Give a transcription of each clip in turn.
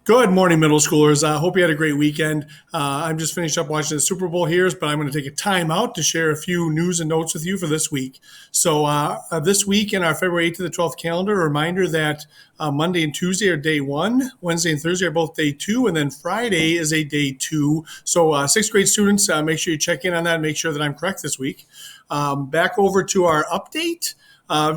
Good morning, middle schoolers. I hope you had a great weekend. I'm just finished up watching the Super Bowl here, but I'm going to take a time out to share a few news and notes with you for this week. This week in our February 8th to the 12th calendar, a reminder that Monday and Tuesday are day one, Wednesday and Thursday are both day two, and then Friday is a day two. So, sixth grade students, make sure you check in on that and make sure that I'm correct this week. Back over to our update.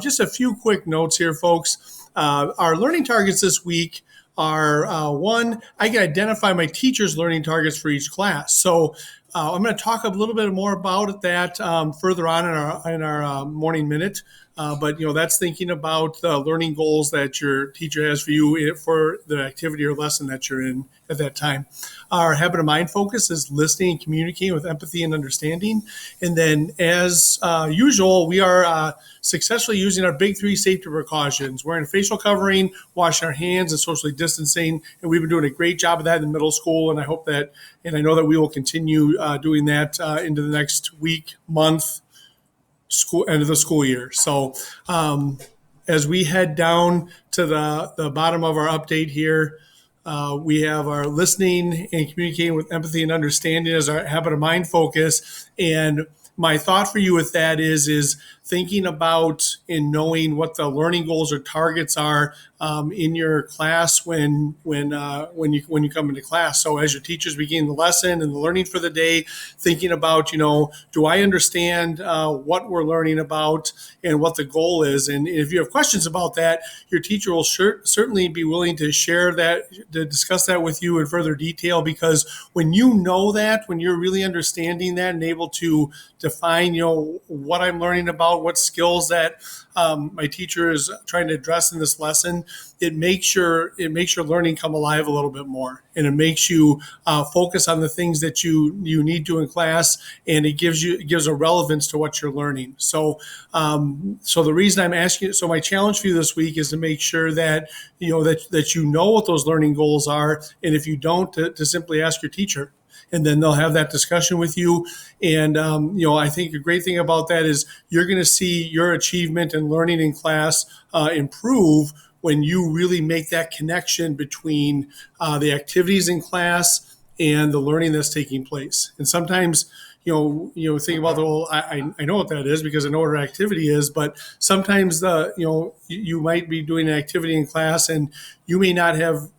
Just a few quick notes here, folks. Our learning targets this week are one, I can identify my teacher's learning targets for each class. So I'm going to talk a little bit more about that further on in our morning minute. But that's thinking about the learning goals that your teacher has for you for the activity or lesson that you're in at that time. Our habit of mind focus is listening and communicating with empathy and understanding. And then, as usual, we are successfully using our big three safety precautions: wearing a facial covering, washing our hands, and socially distancing. And we've been doing a great job of that in middle school. And I hope that, and I know that we will continue doing that into the next week, month, end of the school year. So as we head down to the bottom of our update here, we have our listening and communicating with empathy and understanding as our habit of mind focus. And my thought for you with that is thinking about and knowing what the learning goals or targets are in your class when you come into class. So as your teachers begin the lesson and the learning for the day, thinking about, do I understand what we're learning about and what the goal is? And if you have questions about that, your teacher will certainly be willing to share that, to discuss that with you in further detail, because when you know that, when you're really understanding that and able to define, what I'm learning about, what skills that my teacher is trying to address in this lesson, it makes your learning come alive a little bit more, and it makes you focus on the things that you need to in class, and it gives a relevance to what you're learning. So the reason I'm asking, so my challenge for you this week is to make sure that that you know what those learning goals are, and if you don't, to simply ask your teacher. And then they'll have that discussion with you. And, I think a great thing about that is you're going to see your achievement and learning in class improve when you really make that connection between the activities in class and the learning that's taking place. And sometimes, think about the whole, I know what that is because I know what an activity is, but sometimes you might be doing an activity in class and you may not have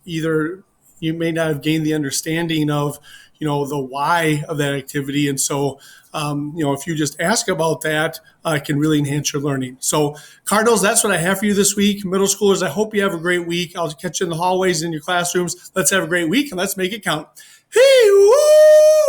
gained the understanding of the why of that activity. And so, if you just ask about that, it can really enhance your learning. So, Cardinals, that's what I have for you this week. Middle schoolers, I hope you have a great week. I'll catch you in the hallways in your classrooms. Let's have a great week and let's make it count. Hey, woo!